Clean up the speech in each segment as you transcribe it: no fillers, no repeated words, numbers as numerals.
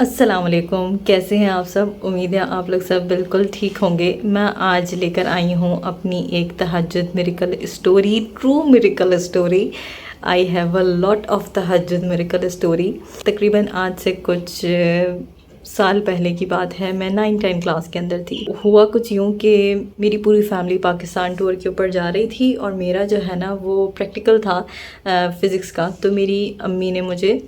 السلام علیکم، کیسے ہیں آپ سب؟ امید ہے آپ لوگ سب بالکل ٹھیک ہوں گے۔ میں آج لے کر آئی ہوں اپنی ایک تہجد miracle story, true miracle story. I have a lot of تہجد میریکل اسٹوری۔ تقریباً آج سے کچھ سال پہلے کی بات ہے، میں 9-10 کلاس کے اندر تھی۔ ہوا کچھ یوں کہ میری پوری فیملی پاکستان ٹور کے اوپر جا رہی تھی، اور میرا جو ہے نا وہ پریکٹیکل تھا فزکس کا، تو میری امی نے مجھے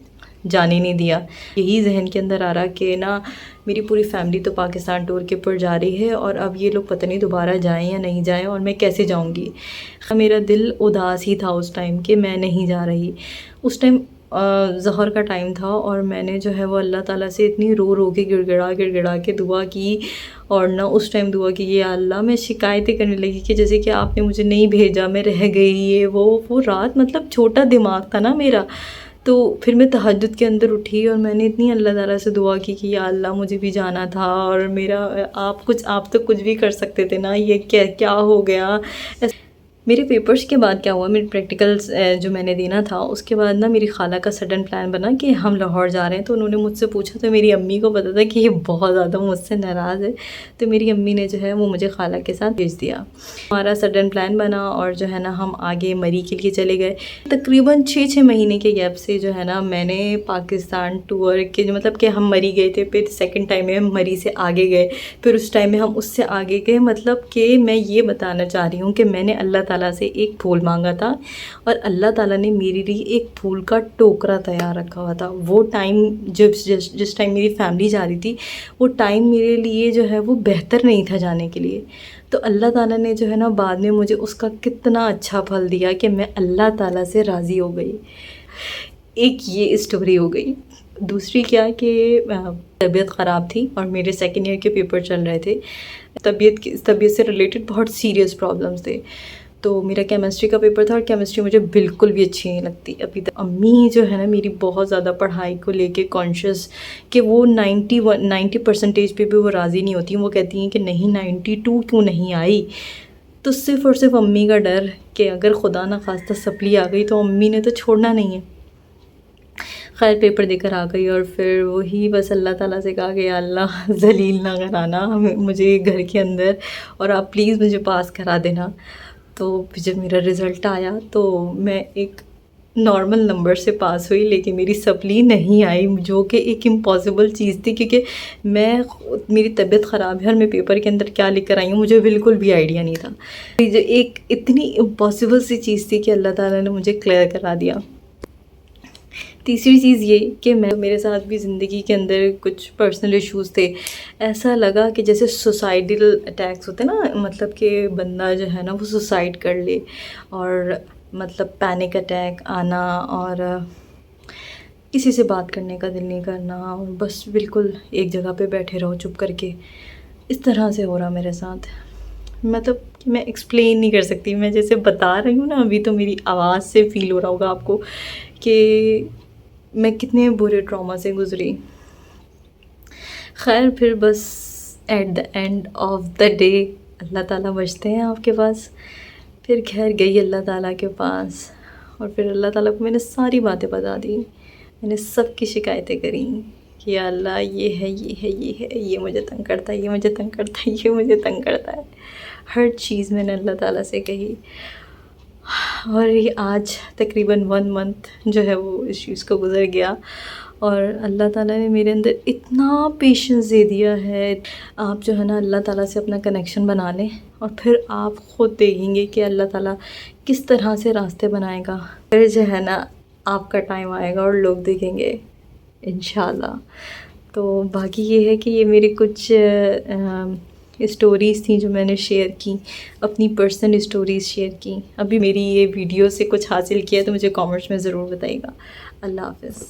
جانے نہیں دیا۔ یہی ذہن کے اندر آ رہا کہ نا میری پوری فیملی تو پاکستان ٹور کے اوپر جا رہی ہے، اور اب یہ لوگ پتہ نہیں دوبارہ جائیں یا نہیں جائیں، اور میں کیسے جاؤں گی۔ میرا دل اداس ہی تھا اس ٹائم کہ میں نہیں جا رہی۔ اس ٹائم ظہر کا ٹائم تھا، اور میں نے جو ہے وہ اللہ تعالیٰ سے اتنی رو رو کے گڑ گڑا کے دعا کی، اور نہ اس ٹائم دعا کی یا اللہ، میں شکایتیں کرنے لگی کہ جیسے کہ آپ نے مجھے نہیں بھیجا، میں رہ گئی، یہ وہ رات مطلب چھوٹا دماغ تھا نا میرا۔ تو پھر میں تہجد کے اندر اٹھی، اور میں نے اتنی اللہ تعالیٰ سے دعا کی کہ یا اللہ مجھے بھی جانا تھا، اور میرا آپ تو کچھ بھی کر سکتے تھے نا، یہ کیا ہو گیا۔ میرے پیپرز کے بعد کیا ہوا، میرے پریکٹیکلز جو میں نے دینا تھا، اس کے بعد نا میری خالہ کا سڈن پلان بنا کہ ہم لاہور جا رہے ہیں۔ تو انہوں نے مجھ سے پوچھا، تو میری امی کو پتا تھا کہ یہ بہت زیادہ مجھ سے ناراض ہے، تو میری امی نے جو ہے وہ مجھے خالہ کے ساتھ بھیج دیا۔ ہمارا سڈن پلان بنا، اور جو ہے نا ہم آگے مری کے لیے چلے گئے۔ تقریباً 6 مہینے کے گیپ سے جو ہے نا میں نے پاکستان ٹور کے مطلب کہ ہم مری گئے تھے، پھر سیکنڈ ٹائم میں ہم مری سے آگے گئے، پھر اس ٹائم میں ہم اس سے آگے گئے۔ مطلب کہ میں یہ بتانا چاہ رہی ہوں کہ میں نے اللہ تعالیٰ سے ایک پھول مانگا تھا، اور اللہ تعالیٰ نے میرے لیے ایک پھول کا ٹوکرا تیار رکھا ہوا تھا۔ وہ ٹائم جس ٹائم میری فیملی جا رہی تھی، وہ ٹائم میرے لیے جو ہے وہ بہتر نہیں تھا جانے کے لیے۔ تو اللہ تعالیٰ نے جو ہے نا بعد میں مجھے اس کا کتنا اچھا پھل دیا کہ میں اللہ تعالیٰ سے راضی ہو گئی۔ ایک یہ اسٹوری ہو گئی۔ دوسری کیا کہ طبیعت خراب تھی، اور میرے سیکنڈ ایئر کے پیپر چل رہے تھے۔ طبیعت سے ریلیٹڈ بہت سیریس پرابلمس تھے۔ تو میرا کیمسٹری کا پیپر تھا، اور کیمسٹری مجھے بالکل بھی اچھی نہیں لگتی ابھی تک۔ امی جو ہے نا میری بہت زیادہ پڑھائی کو لے کے کانشیس، کہ وہ 90% پہ بھی وہ راضی نہیں ہوتی ہیں۔ وہ کہتی ہیں کہ نہیں 92 کیوں نہیں آئی۔ تو صرف اور صرف امی کا ڈر کہ اگر خدا نہ خواستہ سپلی آ گئی تو امی نے تو چھوڑنا نہیں ہے۔ خیر پیپر دے کر آ گئی، اور پھر وہی بس اللہ تعالیٰ سے کہا کہ یا اللہ ذلیل نہ کرانا مجھے گھر کے اندر، اور آپ پلیز مجھے پاس کرا دینا۔ تو جب میرا رزلٹ آیا تو میں ایک نارمل نمبر سے پاس ہوئی، لیکن میری سپلی نہیں آئی، جو کہ ایک امپاسبل چیز تھی، کیونکہ میری طبیعت خراب ہے، اور میں پیپر کے اندر کیا لکھ کر آئی ہوں مجھے بالکل بھی آئیڈیا نہیں تھا۔ جو ایک اتنی امپاسبل سی چیز تھی کہ اللہ تعالیٰ نے مجھے کلیئر کرا دیا۔ تیسری چیز یہ کہ میرے ساتھ بھی زندگی کے اندر کچھ پرسنل ایشوز تھے۔ ایسا لگا کہ جیسے سوسائڈل اٹیکس ہوتے نا، مطلب کہ بندہ جو ہے نا وہ سوسائڈ کر لے، اور مطلب پینک اٹیک آنا، اور کسی سے بات کرنے کا دل نہیں کرنا، اور بس بالکل ایک جگہ پہ بیٹھے رہو چپ کر کے۔ اس طرح سے ہو رہا میرے ساتھ، مطلب کہ میں ایکسپلین نہیں کر سکتی۔ میں جیسے بتا رہی ہوں نا، ابھی تو میری آواز سے فیل ہو رہا ہوگا آپ کو کہ میں کتنے برے ٹراما سے گزری۔ خیر پھر بس at the end of the day اللہ تعالیٰ بچتے ہیں آپ کے پاس۔ پھر خیر گئی اللہ تعالیٰ کے پاس، اور پھر اللہ تعالیٰ کو میں نے ساری باتیں بتا دی۔ میں نے سب کی شکایتیں کریں کہ یا اللہ یہ ہے یہ ہے یہ ہے، یہ مجھے تنگ کرتا ہے، یہ مجھے تنگ کرتا ہے، یہ مجھے تنگ کرتا ہے۔ ہر چیز میں نے اللہ تعالیٰ سے کہی، اور یہ آج تقریباً 1 منتھ جو ہے وہ اس چیز کو گزر گیا، اور اللہ تعالیٰ نے میرے اندر اتنا پیشنس دے دیا ہے۔ آپ جو ہے نا اللہ تعالیٰ سے اپنا کنیکشن بنا لیں، اور پھر آپ خود دیکھیں گے کہ اللہ تعالیٰ کس طرح سے راستے بنائے گا۔ پھر جو ہے نا آپ کا ٹائم آئے گا اور لوگ دیکھیں گے انشاءاللہ۔ تو باقی یہ ہے کہ یہ میری کچھ اسٹوریز تھیں جو میں نے شیئر کی، اپنی پرسنل اسٹوریز شیئر کی۔ ابھی میری یہ ویڈیو سے کچھ حاصل کیا تو مجھے کامنٹس میں ضرور بتائیے گا۔ اللہ حافظ۔